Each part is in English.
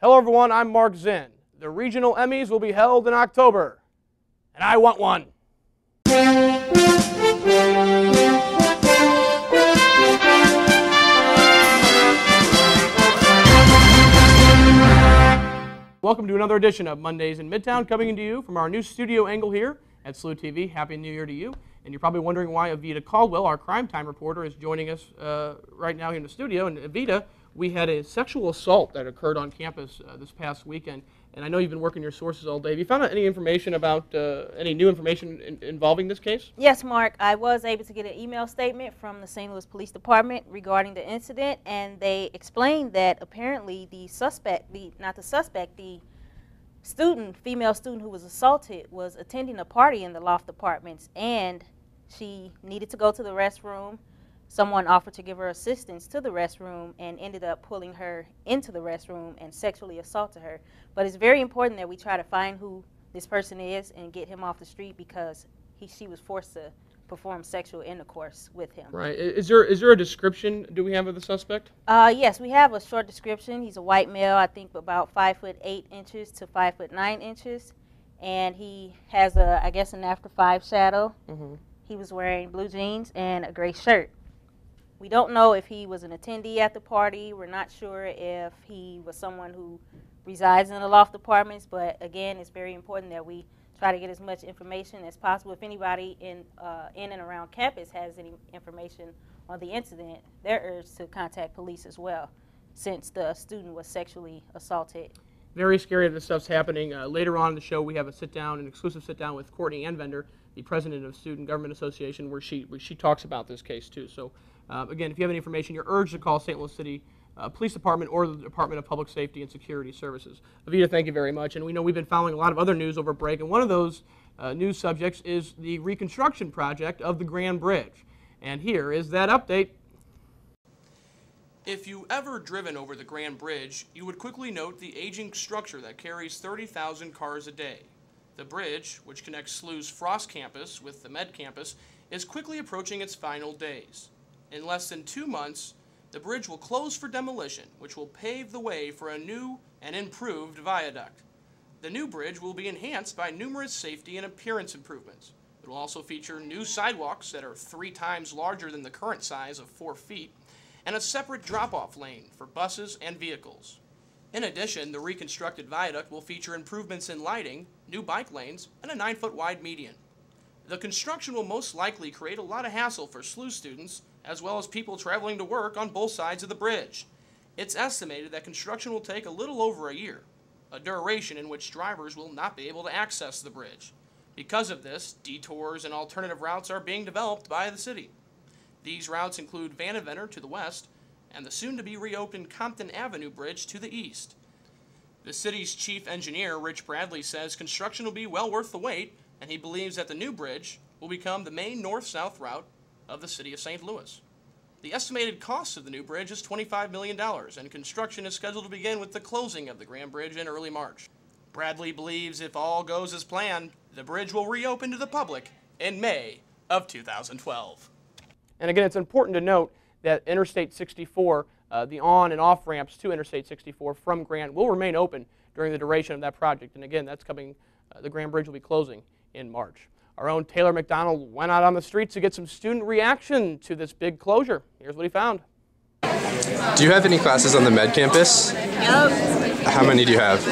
Hello everyone, I'm Mark Zinn. The regional Emmys will be held in October, and I want one. Welcome to another edition of Mondays in Midtown, coming to you from our new studio angle here at SLU-TV. Happy New Year to you. And you're probably wondering why Avita Caldwell, our crime time reporter, is joining us right now here in the studio. And Avita, we had a sexual assault that occurred on campus this past weekend. And I know you've been working your sources all day. Have you found out any information about, any new information involving this case? Yes, Mark. I was able to get an email statement from the St. Louis Police Department regarding the incident. And they explained that apparently the suspect, the student, female student who was assaulted, was attending a party in the loft apartments, and she needed to go to the restroom. Someone offered to give her assistance to the restroom and ended up pulling her into the restroom and sexually assaulted her. But it's very important that we try to find who this person is and get him off the street, because she was forced to perform sexual intercourse with him. Right. Is there a description do we have of the suspect? Yes, we have a short description. He's a white male, I think about 5'8" to 5'9", and he has I guess an after 5 shadow. Mm-hmm. He was wearing blue jeans and a gray shirt. We don't know if he was an attendee at the party. We're not sure if he was someone who resides in the loft apartments, but again, it's very important that we try to get as much information as possible. If anybody in and around campus has any information on the incident, they're urged to contact police as well, since the student was sexually assaulted. Very scary that this stuff's happening. Later on in the show, we have an exclusive sit-down with Courtney Anvender, the president of Student Government Association, where she talks about this case too. So again, if you have any information, you're urged to call St. Louis City Police Department or the Department of Public Safety and Security Services. Avita, thank you very much. And we know we've been following a lot of other news over break, and one of those news subjects is the reconstruction project of the Grand Bridge. And here is that update. If you ever driven over the Grand Bridge, you would quickly note the aging structure that carries 30,000 cars a day. The bridge, which connects SLU's Frost campus with the Med campus, is quickly approaching its final days. In less than 2 months, the bridge will close for demolition, which will pave the way for a new and improved viaduct. The new bridge will be enhanced by numerous safety and appearance improvements. It will also feature new sidewalks that are 3 times larger than the current size of 4 feet, and a separate drop-off lane for buses and vehicles. In addition, the reconstructed viaduct will feature improvements in lighting, new bike lanes, and a 9-foot wide median. The construction will most likely create a lot of hassle for SLU students, as well as people traveling to work on both sides of the bridge. It's estimated that construction will take a little over a year, a duration in which drivers will not be able to access the bridge. Because of this, detours and alternative routes are being developed by the city. These routes include Anvender to the west and the soon-to-be reopened Compton Avenue Bridge to the east. The city's chief engineer, Rich Bradley, says construction will be well worth the wait, and he believes that the new bridge will become the main north-south route of the city of St. Louis. The estimated cost of the new bridge is $25 million, and construction is scheduled to begin with the closing of the Grand Bridge in early March. Bradley believes if all goes as planned, the bridge will reopen to the public in May of 2012. And again, it's important to note that Interstate 64, the on and off ramps to Interstate 64 from Grand will remain open during the duration of that project. And again, that's coming, the Grand Bridge will be closing in March. Our own Taylor McDonald went out on the streets to get some student reaction to this big closure. Here's what he found. Do you have any classes on the Med campus? Yep. How many do you have?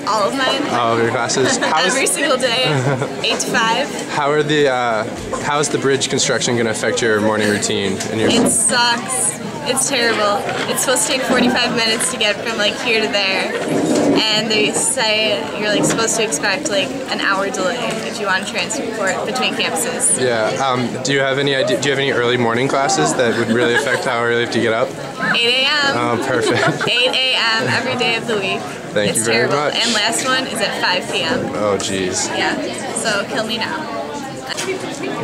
All of mine. All of your classes? Every single day, 8 to 5. How is the bridge construction going to affect your morning routine? It sucks. It's terrible. It's supposed to take 45 minutes to get from here to there, and they say you're supposed to expect an hour delay if you want to transport between campuses. Yeah. Do you have any idea? Do you have any early morning classes that would really affect how early you have to get up? 8 a.m. Oh, perfect. 8 a.m. every day of the week. Thank you very much. And last one is at 5 p.m. Oh, geez. Yeah. So kill me now.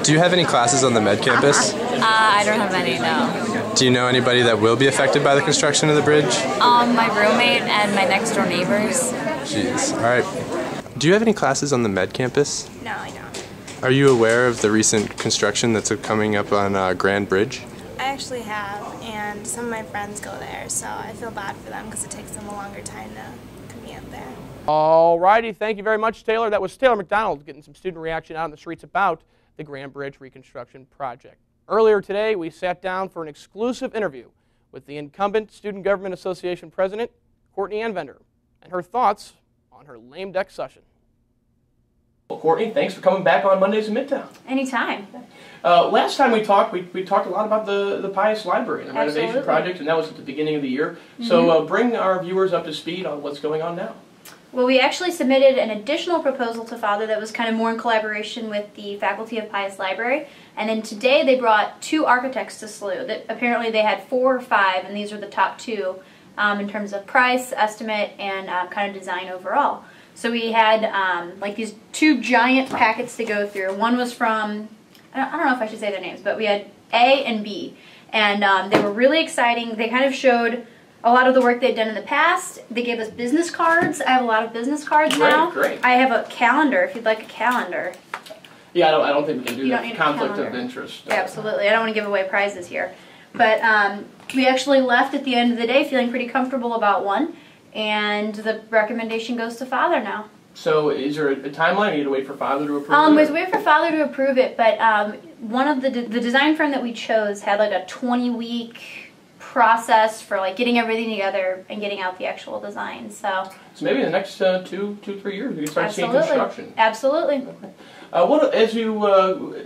Do you have any classes on the Med campus? I don't have any, no. Do you know anybody that will be affected by the construction of the bridge? My roommate and my next door neighbors. Jeez. All right. Do you have any classes on the Med campus? No, I don't. Are you aware of the recent construction that's coming up on Grand Bridge? I actually have, and some of my friends go there, so I feel bad for them because it takes them a longer time to to me up there. All righty, thank you very much, Taylor. That was Taylor McDonald getting some student reaction out on the streets about the Grand Bridge reconstruction project. Earlier today, we sat down for an exclusive interview with the incumbent Student Government Association President, Courtney Anvender, and her thoughts on her lame duck session. Well, Courtney, thanks for coming back on Mondays in Midtown. Anytime. Last time we talked a lot about the Pius Library and the renovation Absolutely. project, and that was at the beginning of the year. So bring our viewers up to speed on what's going on now. Well, we actually submitted an additional proposal to Father that was kind of more in collaboration with the faculty of Pius Library. And then today they brought 2 architects to SLU. That apparently they had 4 or 5, and these are the top 2 in terms of price, estimate, and kind of design overall. So we had like these 2 giant packets to go through. One was from, I don't know if I should say their names, but we had A and B. And they were really exciting. They kind of showed a lot of the work they'd done in the past. They gave us business cards. I have a lot of business cards now. Great. I have a calendar, if you'd like a calendar. Yeah, I don't think we can do You don't that. need a Conflict of calendar. interest. Absolutely. I don't want to give away prizes here. But we actually left at the end of the day feeling pretty comfortable about one. And the recommendation goes to Father now. So is there a timeline? You need to wait for Father to approve it? We have to wait for Father to approve it, but one of the design firm that we chose had like a 20-week process for like getting everything together and getting out the actual design. So maybe in the next 2, 3 years we can start seeing absolutely. construction. Absolutely. Okay.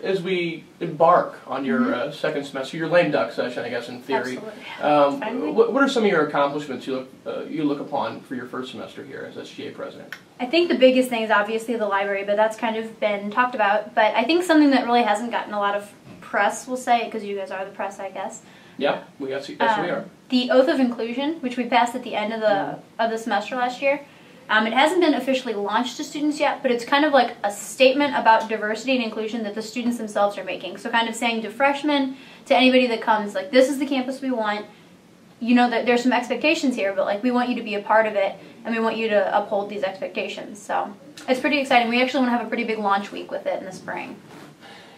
As we embark on your second semester, your lame duck session, I guess in theory. Absolutely. What are some of your accomplishments you look upon for your first semester here as SGA president? I think the biggest thing is obviously the library, but that's kind of been talked about. But I think something that really hasn't gotten a lot of press, we'll say, because you guys are the press, I guess. Yeah, yes, we are. The Oath of Inclusion, which we passed at the end of the semester last year. It hasn't been officially launched to students yet, but it's kind of like a statement about diversity and inclusion that the students themselves are making. So kind of saying to freshmen, to anybody that comes, like, this is the campus we want. You know that there's some expectations here, but like we want you to be a part of it, and we want you to uphold these expectations. So it's pretty exciting. We actually want to have a pretty big launch week with it in the spring.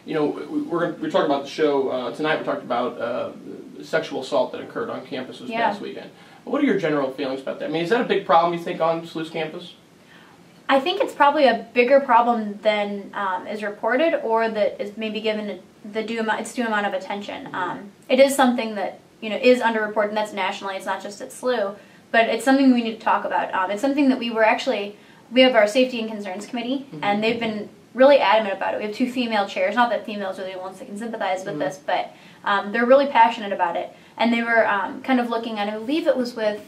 You know, we're talking about the show tonight. We talked about sexual assault that occurred on campus this past weekend. What are your general feelings about that? I mean, is that a big problem, you think, on SLU's campus? I think it's probably a bigger problem than is reported, or that is maybe given its due amount of attention. It is something that is underreported, and that's nationally. It's not just at SLU, but it's something we need to talk about. It's something that we have our Safety and Concerns Committee, and they've been really adamant about it. We have 2 female chairs. Not that females are the ones that can sympathize with this, but they're really passionate about it. And they were kind of looking at, I believe it was with,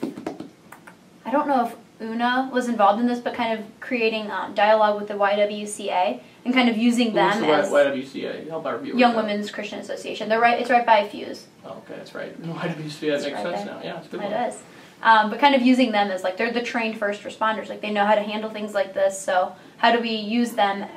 I don't know if Una was involved in this, but kind of creating dialogue with the YWCA and kind of using them as YWCA? Help our viewers. Young Women's Christian Association. It's right by Fuse. Oh, okay, that's right. YWCA, that makes sense now. Yeah, it's a good one. It is. But kind of using them as like they're the trained first responders. Like they know how to handle things like this. So how do we use them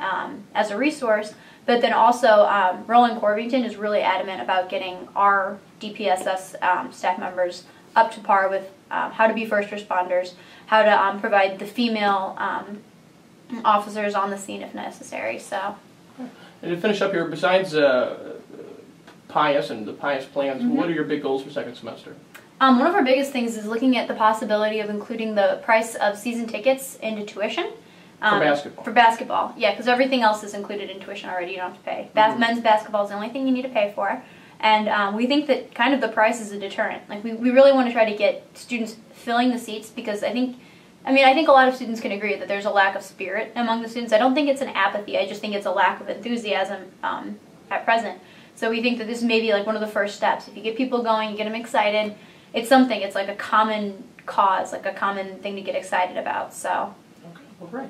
as a resource? But then also, Roland Corvington is really adamant about getting our DPSS staff members up to par with how to be first responders, how to provide the female officers on the scene if necessary. So, and to finish up here, besides Pius and the Pius plans, what are your big goals for second semester? One of our biggest things is looking at the possibility of including the price of season tickets into tuition. For basketball? For basketball, yeah, because everything else is included in tuition already. You don't have to pay. Men's basketball is the only thing you need to pay for. And we think that kind of the price is a deterrent. Like we really want to try to get students filling the seats, because I think a lot of students can agree that there's a lack of spirit among the students. I don't think it's an apathy. I just think it's a lack of enthusiasm at present. So we think that this may be like one of the first steps. If you get people going, you get them excited. It's something. It's like a common cause, like a common thing to get excited about. So. Okay, well, great.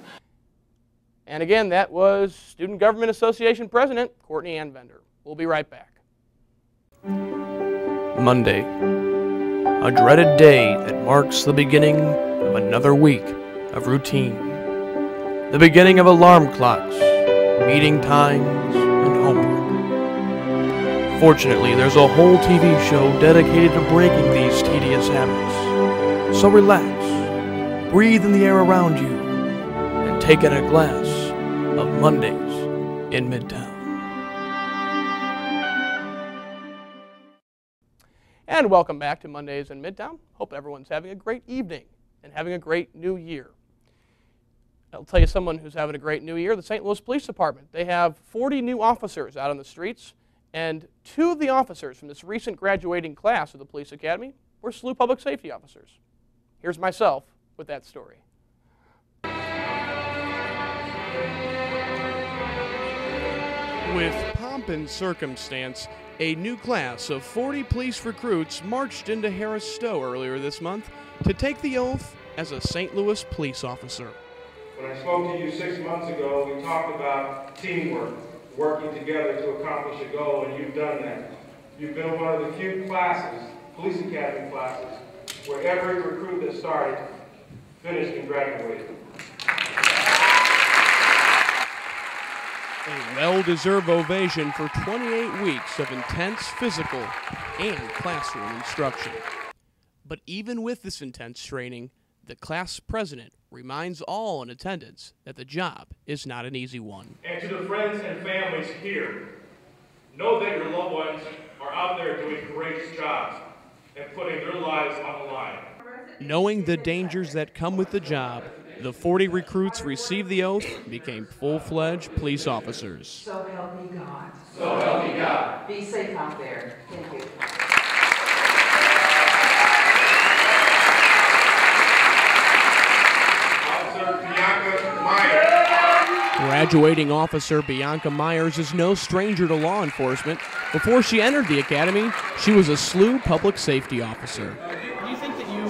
And again, that was Student Government Association President Courtney Anvender. We'll be right back. Monday, a dreaded day that marks the beginning of another week of routine. The beginning of alarm clocks, meeting times, and homework. Fortunately, there's a whole TV show dedicated to breaking these tedious habits. So relax, breathe in the air around you, and take in a glass of Mondays in Midtown. And welcome back to Mondays in Midtown. Hope everyone's having a great evening and having a great new year. I'll tell you someone who's having a great new year, the St. Louis Police Department. They have 40 new officers out on the streets, and 2 of the officers from this recent graduating class of the Police Academy were SLU public safety officers. Here's myself with that story. With pomp and circumstance, a new class of 40 police recruits marched into Harris Stowe earlier this month to take the oath as a St. Louis police officer. When I spoke to you 6 months ago, we talked about teamwork, working together to accomplish a goal, and you've done that. You've been one of the few classes, police academy classes, where every recruit that started finished and graduated. A well-deserved ovation for 28 weeks of intense physical and classroom instruction. But even with this intense training, the class president reminds all in attendance that the job is not an easy one. And to the friends and families here, know that your loved ones are out there doing courageous jobs and putting their lives on the line. Knowing the dangers that come with the job, the 40 recruits received the oath and became full-fledged police officers. So help me God. So help me God. Be safe out there. Thank you. Graduating officer Bianca Myers is no stranger to law enforcement. Before she entered the academy, she was a SLU public safety officer. Do you think that you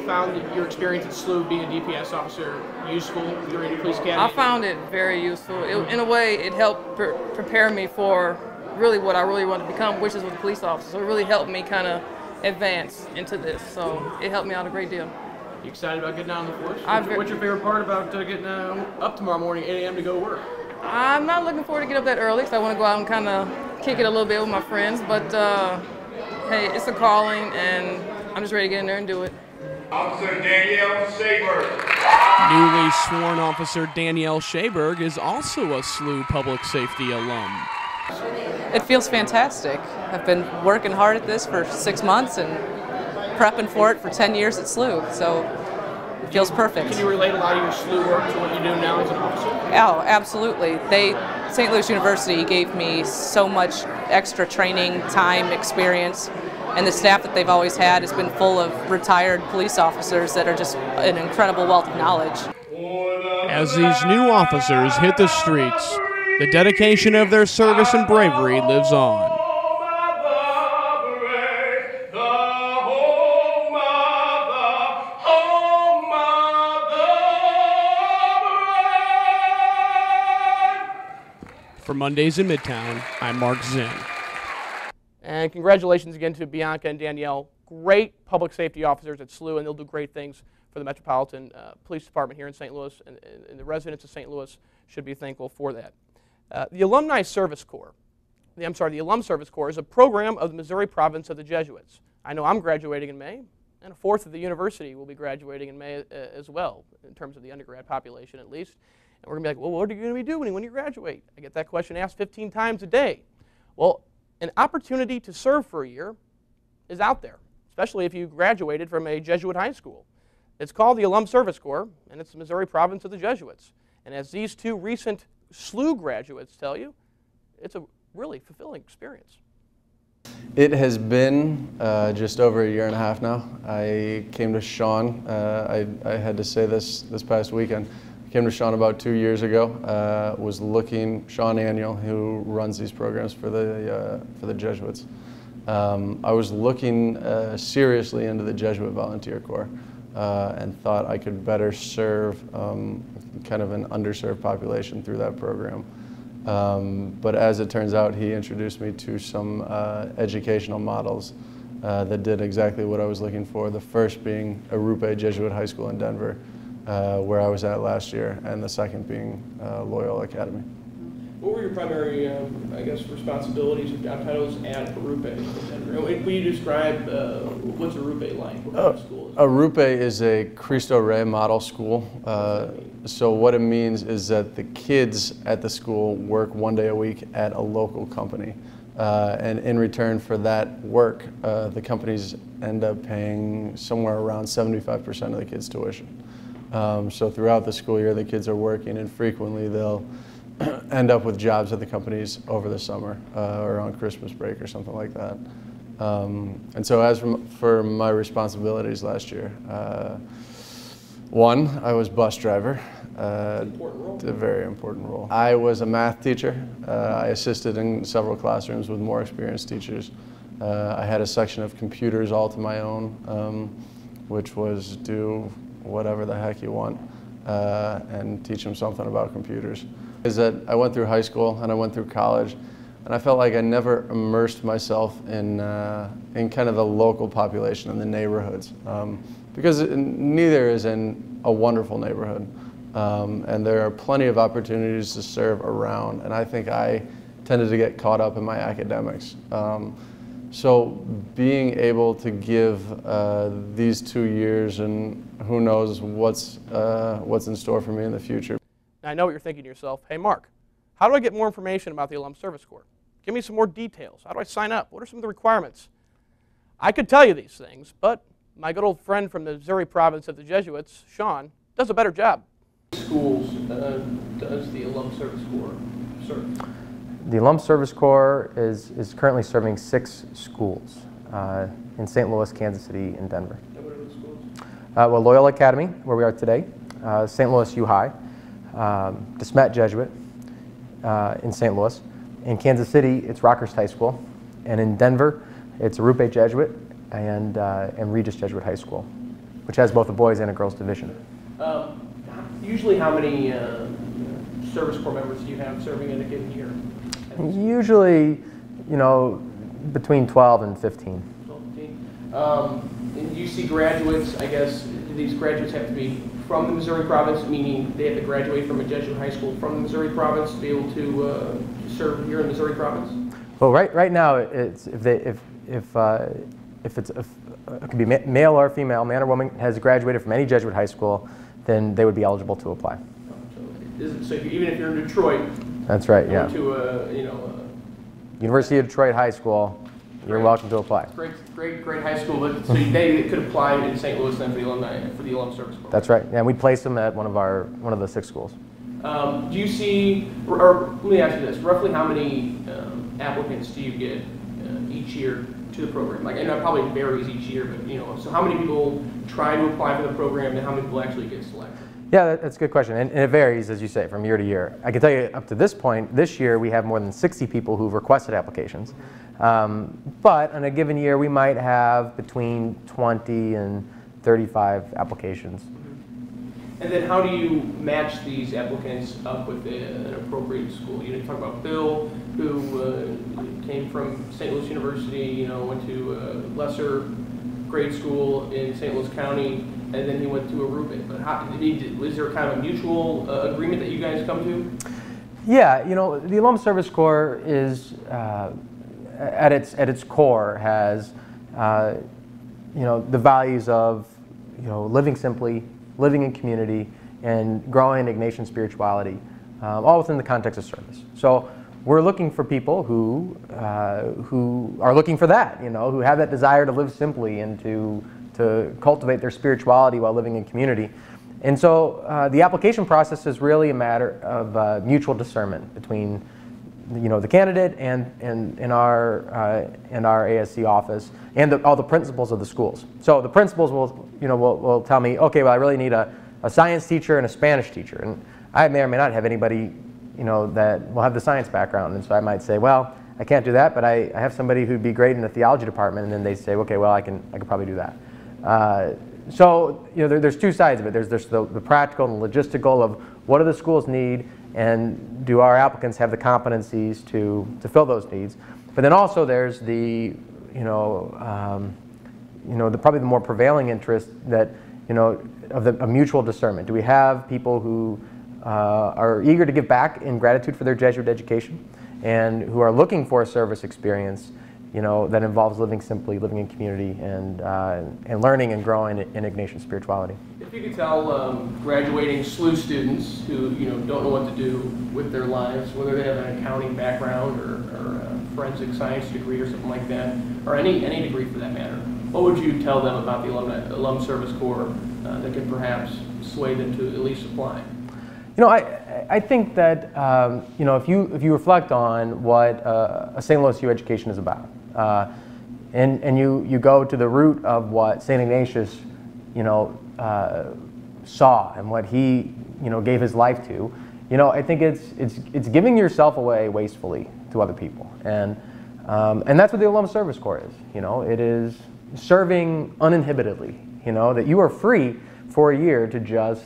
found that your experience at SLU being a DPS officer useful during the police academy? I found it very useful. In a way, it helped prepare me for really what I really wanted to become, which is a police officer. So it really helped me kind of advance into this. So it helped me out a great deal. You excited about getting out on the force? What's your favorite part about getting up tomorrow morning, 8 a.m. to go work? I'm not looking forward to get up that early, because I want to go out and kind of kick it a little bit with my friends. But hey, it's a calling, and I'm just ready to get in there and do it. Officer Danielle Shaberg. Newly sworn Officer Danielle Shaberg is also a SLU public safety alum. It feels fantastic. I've been working hard at this for 6 months and prepping for it for 10 years at SLU, so it feels perfect. Can you relate a lot of your SLU work to what you do now as an officer? Oh, absolutely. St. Louis University gave me so much extra training, time, experience, and the staff that they've always had has been full of retired police officers that are just an incredible wealth of knowledge. As these new officers hit the streets, the dedication of their service and bravery lives on. For Mondays in Midtown, I'm Mark Zinn. And congratulations again to Bianca and Danielle. Great public safety officers at SLU, and they'll do great things for the Metropolitan Police Department here in St. Louis, and the residents of St. Louis should be thankful for that. The Alumni Service Corps, the Alum Service Corps is a program of the Missouri province of the Jesuits. I know I'm graduating in May, and a fourth of the university will be graduating in May as well, in terms of the undergrad population at least. And we're going to be like, well, what are you going to be doing when you graduate? I get that question asked 15 times a day. Well, an opportunity to serve for a year is out there, especially if you graduated from a Jesuit high school. It's called the Alum Service Corps, and it's the Missouri province of the Jesuits. And as these 2 recent SLU graduates tell you, it's a really fulfilling experience. It has been just over a year and a half now. I came to Sean, I had to say this past weekend. Came to Sean about 2 years ago. Was looking, Sean Annual, who runs these programs for the Jesuits. I was looking seriously into the Jesuit Volunteer Corps and thought I could better serve kind of an underserved population through that program. But as it turns out, he introduced me to some educational models that did exactly what I was looking for. The first being Arupe Jesuit High School in Denver, where I was at last year, and the second being Loyola Academy. What were your primary, I guess, responsibilities or job titles at Arupe? Will you describe what's Arupe like? What kind of school is it? Arupe is a Cristo Rey model school. So what it means is that the kids at the school work 1 day a week at a local company. And in return for that work, the companies end up paying somewhere around 75% of the kids' tuition. So throughout the school year, the kids are working, and frequently they'll end up with jobs at the companies over the summer or on Christmas break or something like that. And so as for my responsibilities last year, one, I was bus driver. A very important role. I was a math teacher. I assisted in several classrooms with more experienced teachers. I had a section of computers all to my own, which was do whatever the heck you want and teach them something about computers. Is that I went through high school and I went through college, and I felt like I never immersed myself in kind of the local population in the neighborhoods, because neither is in a wonderful neighborhood. And there are plenty of opportunities to serve around, and I think I tended to get caught up in my academics. So being able to give these 2 years, and who knows what's in store for me in the future. Now, I know what you're thinking to yourself, hey Mark, how do I get more information about the Alum Service Corps? Give me some more details. How do I sign up? What are some of the requirements? I could tell you these things, but my good old friend from the Missouri province of the Jesuits, Sean, does a better job. Schools does the Alum Service Corps serve? The Alum Service Corps is currently serving 6 schools in St. Louis, Kansas City, and Denver. And what are those schools? Well, Loyola Academy, where we are today, St. Louis U High, DeSmet Jesuit in St. Louis. In Kansas City, it's Rockhurst High School, and in Denver, it's Arupe Jesuit and Regis Jesuit High School, which has both a boys and a girls division. Usually, how many Service Corps members do you have serving in a given year? Usually, you know, between 12 and 15. 12, 15. And you see graduates, I guess, do these graduates have to be from the Missouri province, meaning they have to graduate from a Jesuit high school from the Missouri province to be able to serve here in the Missouri province? Well, right now, it's it could be male or female, man or woman, has graduated from any Jesuit high school, then they would be eligible to apply. So even if you're in Detroit, that's right. Yeah. To University of Detroit High School, you're welcome to apply. Great high school. But so they could apply in St. Louis then for the Alum Service Corps. That's right. Yeah, we place them at one of the 6 schools. Do you see, or let me ask you this: roughly how many applicants do you get each year to the program? Like, I know it probably varies each year, but so how many people try to apply for the program, and how many people actually get selected? Yeah, that's a good question, and it varies, as you say, from year to year. I can tell you up to this point, this year we have more than 60 people who've requested applications. But on a given year, we might have between 20 and 35 applications. And then how do you match these applicants up with an appropriate school? You talk about Bill, who came from St. Louis University, went to a lesser grade school in St. Louis County, and then he went to Arupe. But was there kind of a mutual agreement that you guys come to? Yeah, the Alum Service Corps is, at its core, has, the values of, living simply, living in community, and growing Ignatian spirituality, all within the context of service. So we're looking for people who are looking for that, who have that desire to live simply and to cultivate their spirituality while living in community. And so the application process is really a matter of mutual discernment between the candidate and our ASC office and all the principals of the schools. So the principals will tell me, okay, well, I really need a science teacher and a Spanish teacher, and I may or may not have anybody that will have the science background, and so I might say, well, I can't do that, but I have somebody who'd be great in the theology department, and then they say, okay, well, I can probably do that. So there's 2 sides of it. There's the practical and logistical of what do the schools need, and do our applicants have the competencies to fill those needs. But then also there's the probably the more prevailing interest that of mutual discernment. Do we have people who are eager to give back in gratitude for their Jesuit education, and who are looking for a service experience that involves living simply, living in community, and learning and growing in Ignatian spirituality? If you could tell graduating SLU students who don't know what to do with their lives, whether they have an accounting background or forensic science degree or something like that, or any degree for that matter, what would you tell them about the Alum Service Corps that could perhaps sway them to at least apply? You know, I think that you know, if you reflect on what a St. Louis U education is about, and you go to the root of what St. Ignatius, you know, saw and what he, you know, gave his life to, you know, I think it's giving yourself away wastefully to other people, and that's what the Alum Service Corps is. You know, it is serving uninhibitedly. You know, that you are free for a year to just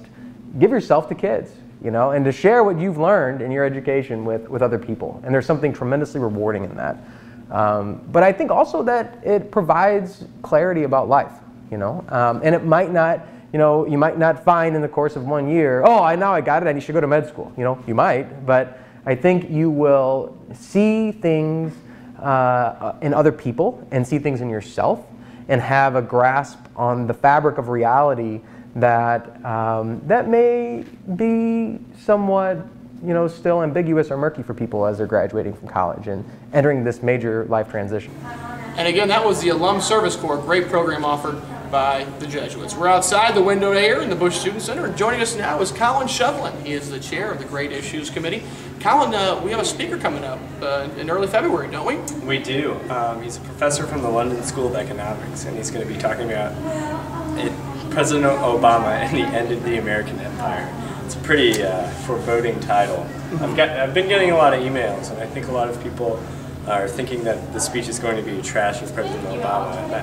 give yourself to kids, you know, and to share what you've learned in your education with other people. And there's something tremendously rewarding in that. But I think also that it provides clarity about life, you know, and it might not, you know, you might not find in the course of 1 year, oh, now I got it, I should go to med school. You know, you might, but I think you will see things in other people and see things in yourself and have a grasp on the fabric of reality that that may be somewhat, you know, still ambiguous or murky for people as they're graduating from college and entering this major life transition. And again, that was the Alum Service Corps, great program offered by the Jesuits. We're outside the window here in the Bush Student Center, and joining us now is Colin Shevlin. He is the chair of the Great Issues Committee. Colin, we have a speaker coming up in early February, don't we? We do. He's a professor from the London School of Economics, and he's going to be talking about President Obama and the end of the American Empire. It's a pretty foreboding title. I've been getting a lot of emails, and I think a lot of people are thinking that the speech is going to be trash of President Obama. And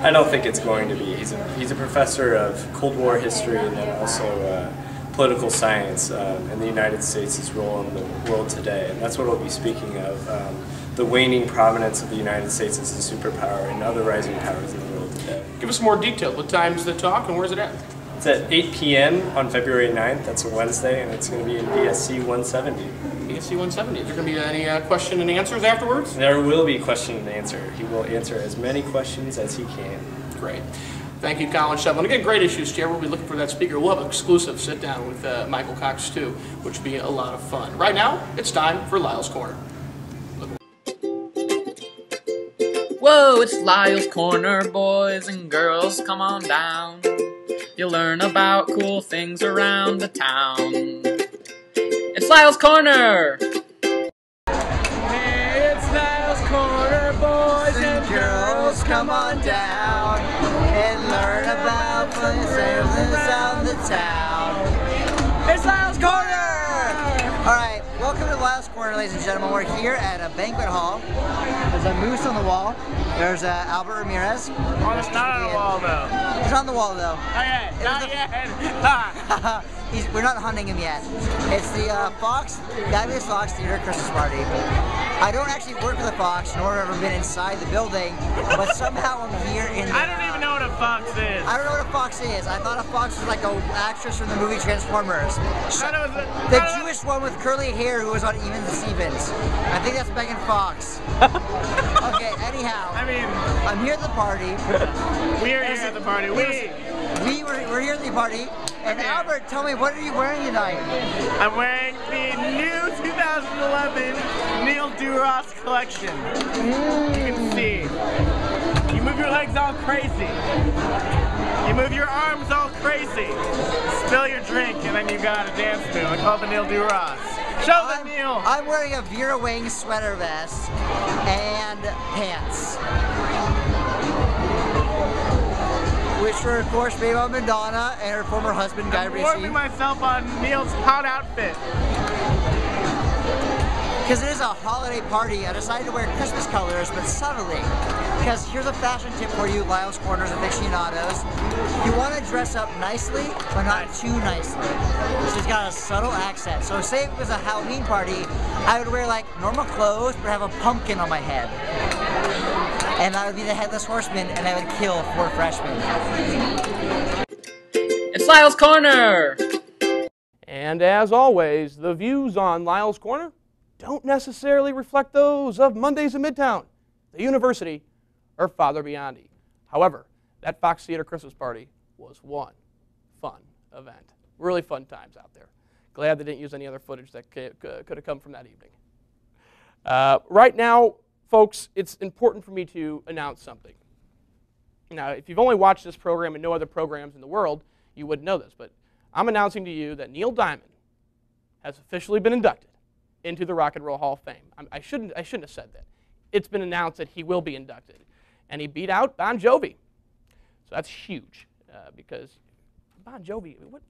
I don't think it's going to be. He's a professor of Cold War history and then also political science and the United States' role in the world today. And that's what we'll be speaking of, the waning prominence of the United States as a superpower and other rising powers in the world today. Give us more detail. What time's the talk and where's it at? It's at 8 p.m. on February 9th. That's a Wednesday, and it's going to be in BSC 170. BSC 170. Is there going to be any question and answers afterwards? There will be question and answer. He will answer as many questions as he can. Great. Thank you, Colin Shevlin. Again, Great Issues Chair. We'll be looking for that speaker. We'll have an exclusive sit-down with Michael Cox, too, which will be a lot of fun. Right now, it's time for Lyle's Corner. Whoa, it's Lyle's Corner, boys and girls, come on down. You'll learn about cool things around the town. It's Lyle's Corner! Hey, it's Lyle's Corner, boys and girls, come on down and learn about funny things around the town. It's Lyle's Corner! Alright, welcome to Lyle's Corner, ladies and gentlemen. We're here at a banquet hall. There's a moose on the wall. There's Albert Ramirez. Oh, it's not on the wall, though. It's on the wall, though. Not yet, not yet. We're not hunting him yet. It's the Fabulous Fox Theater Christmas party. I don't actually work for the Fox, nor have ever been inside the building, but somehow I'm here in the... I don't even know what a fox is. I don't know what a fox is. I thought a fox was like an actress from the movie Transformers. The Jewish one with curly hair who was on Even the Stevens. I think that's Megan Fox. Okay, anyhow. I mean... I'm here at the party. We're here at the party. We're here at the party. And Albert, tell me, what are you wearing tonight? I'm wearing the new 2011 Neil DeRoss collection. You can see. You move your legs all crazy. You move your arms all crazy. Spill your drink, and then you got a dance move. It's called the Neil DeRoss. Show the Neil. I'm wearing a Vera Wang sweater vest and pants, which were, of course, made by Madonna and her former husband, Guy Ritchie. I'm warming myself on Neil's hot outfit. Because it is a holiday party, I decided to wear Christmas colors, but subtly. Because here's a fashion tip for you, Lyle's Corners aficionados. You want to dress up nicely, but not too nicely. So it's got a subtle accent. So say if it was a Halloween party, I would wear like normal clothes, but have a pumpkin on my head. And I would be the Headless Horseman, and I would kill 4 freshmen. It's Lyle's Corner! And as always, the views on Lyle's Corner don't necessarily reflect those of Mondays in Midtown, the University, or Father Biondi. However, that Fox Theater Christmas party was one fun event. Really fun times out there. Glad they didn't use any other footage that could have come from that evening. Right now, folks, it's important for me to announce something. Now, if you've only watched this program and no other programs in the world, you wouldn't know this, but I'm announcing to you that Neil Diamond has officially been inducted into the Rock and Roll Hall of Fame. I shouldn't have said that. It's been announced that he will be inducted, and he beat out Bon Jovi. So that's huge because Bon Jovi, what?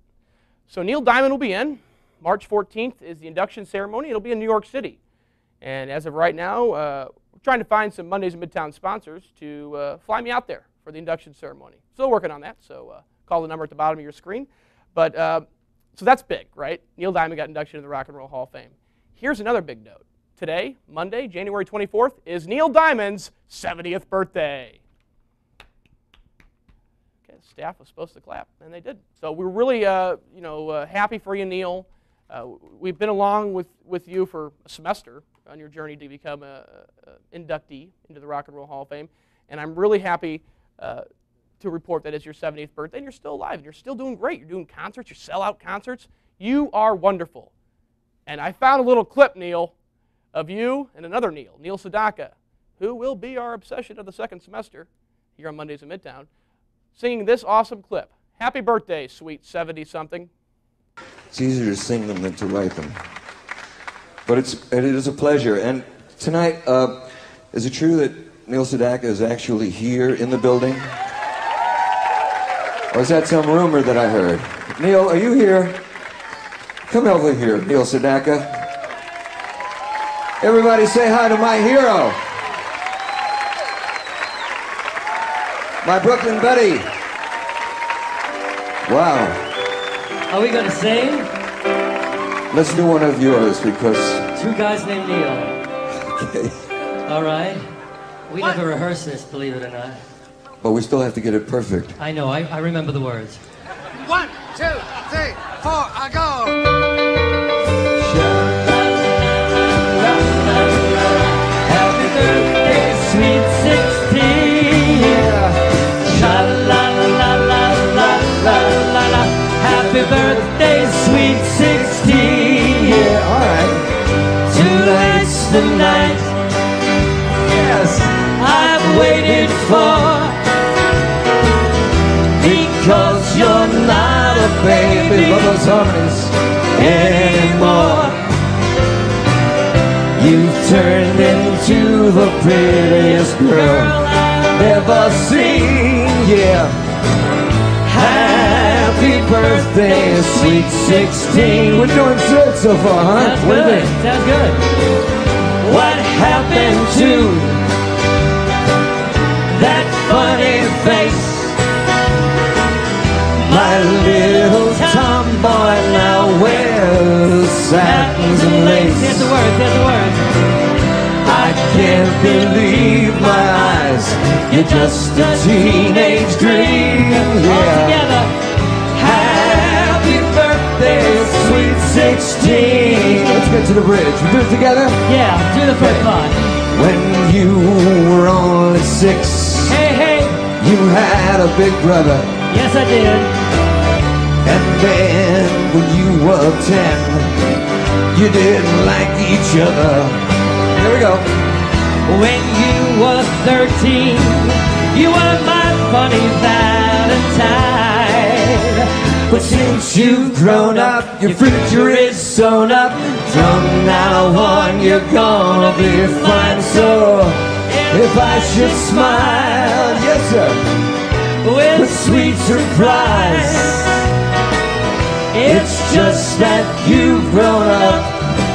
So Neil Diamond will be in. March 14th is the induction ceremony. It'll be in New York City. And as of right now, we're trying to find some Mondays in Midtown sponsors to fly me out there for the induction ceremony. Still working on that, so call the number at the bottom of your screen. But so that's big, right? Neil Diamond got induction into the Rock and Roll Hall of Fame. Here's another big note. Today, Monday, January 24th, is Neil Diamond's 70th birthday. Okay, the staff was supposed to clap, and they did. So we're really, happy for you, Neil. We've been along with you for a semester on your journey to become an inductee into the Rock and Roll Hall of Fame, and I'm really happy to report that it's your 70th birthday, and you're still alive, and you're still doing great. You're doing concerts, you sell out concerts. You are wonderful. And I found a little clip, Neil, of you and another Neil, Neil Sedaka, who will be our obsession of the second semester here on Mondays in Midtown, singing this awesome clip. Happy birthday, sweet 70-something. It's easier to sing them than to write them. But it is a pleasure. And tonight, is it true that Neil Sedaka is actually here in the building? Or is that some rumor that I heard? Neil, are you here? Come over here, Neil Sedaka. Everybody say hi to my hero. My Brooklyn buddy. Wow. Are we going to sing? Let's do one of yours because... Two guys named Neil. Okay. All right. We never rehearse this, believe it or not. But we still have to get it perfect. I know, I remember the words. 1, 2, 3, 4, I go! Happy birthday, sweet 16. Sha la la la la la la la. Happy birthday, sweet 16. Yeah, all right. Tonight's the night. Yes. I've waited for. Because you're not a baby. Love those harmonies. Anymore. You've turned into the prettiest girl I've ever seen. Yeah. Happy birthday, sweet 16. We're doing good so far, huh? Sounds good. Sounds good. What happened to that funny face? My little tomboy now wears satins and lace. There's the words, there's the words. I can't believe my eyes. You're just a teenage dream. Yeah. All together. Happy birthday, sweet 16. Let's get to the bridge. We do it together? Yeah, do the first part. When you were only 6, hey, hey, you had a big brother. Yes, I did. And then when you were 10, you didn't like each other. Here we go. When you were 13, you were my funny Valentine. But since you've grown up, your future is sewn up. From now on, you're gonna be fine. So if I should smile, yes sir, with sweet surprise, it's just that you've grown up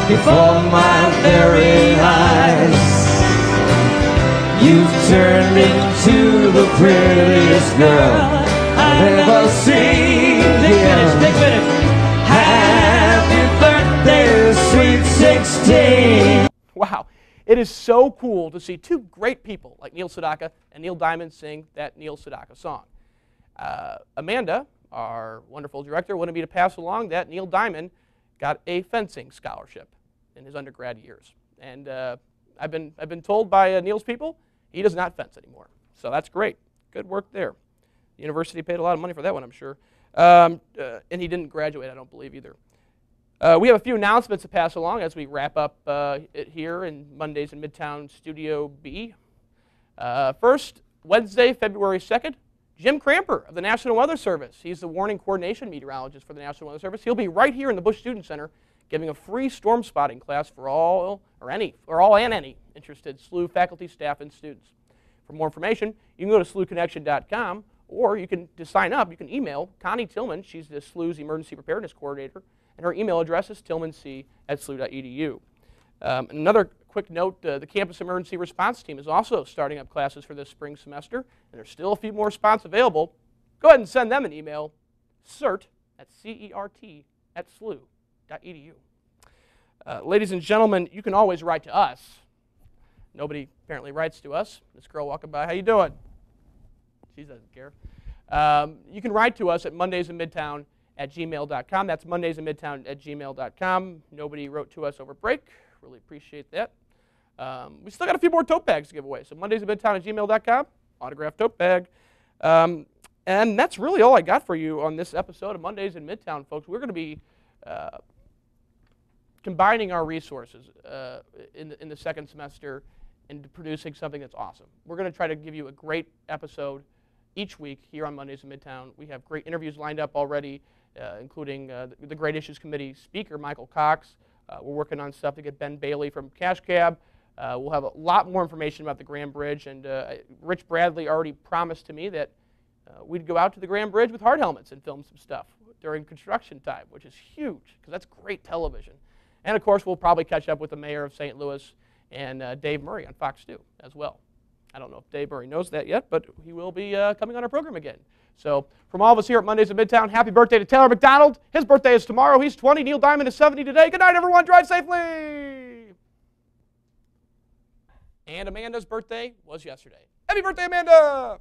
before my very eyes. You've turned into the prettiest girl I've ever seen. Big finish, big finish. Happy birthday, sweet 16. Wow. It is so cool to see two great people like Neil Sedaka and Neil Diamond sing that Neil Sedaka song. Amanda, our wonderful director, wanted me to pass along that Neil Diamond got a fencing scholarship in his undergrad years. And I've been told by Neil's people he does not fence anymore. So that's great. Good work there. The university paid a lot of money for that one, I'm sure. And he didn't graduate, I don't believe, either. We have a few announcements to pass along as we wrap up it here in Mondays in Midtown Studio B. First, Wednesday, February 2nd, Jim Cramper of the National Weather Service. He's the warning coordination meteorologist for the National Weather Service. He'll be right here in the Bush Student Center giving a free storm spotting class for all and any interested SLU faculty, staff, and students. For more information, you can go to SLUconnection.com, or to sign up, you can email Connie Tillman. She's the SLU's Emergency Preparedness Coordinator, and her email address is tillmanc@slu.edu. Another quick note, the Campus Emergency Response Team is also starting up classes for this spring semester, and there's still a few more spots available. Go ahead and send them an email, cert@slu.edu. Ladies and gentlemen, you can always write to us. Nobody apparently writes to us. This girl walking by, how you doing? She doesn't care. You can write to us at mondaysinmidtown@gmail.com. That's mondaysinmidtown@gmail.com. Nobody wrote to us over break. Really appreciate that. We still got a few more tote bags to give away. So mondaysinmidtown@gmail.com, autographed tote bag. And that's really all I got for you on this episode of Mondays in Midtown, folks. We're going to be combining our resources in the second semester into producing something that's awesome. We're going to try to give you a great episode each week here on Mondays in Midtown. We have great interviews lined up already, including the Great Issues Committee speaker, Michael Cox. We're working on stuff to get Ben Bailey from Cash Cab. We'll have a lot more information about the Grand Bridge, and Rich Bradley already promised to me that we'd go out to the Grand Bridge with hard helmets and film some stuff during construction time, which is huge, because that's great television. And of course, we'll probably catch up with the mayor of St. Louis and Dave Murray on Fox 2 as well. I don't know if Dave Murray knows that yet, but he will be coming on our program again. So from all of us here at Mondays in Midtown, happy birthday to Taylor McDonald. His birthday is tomorrow. He's 20. Neil Diamond is 70 today. Good night, everyone. Drive safely. And Amanda's birthday was yesterday. Happy birthday, Amanda!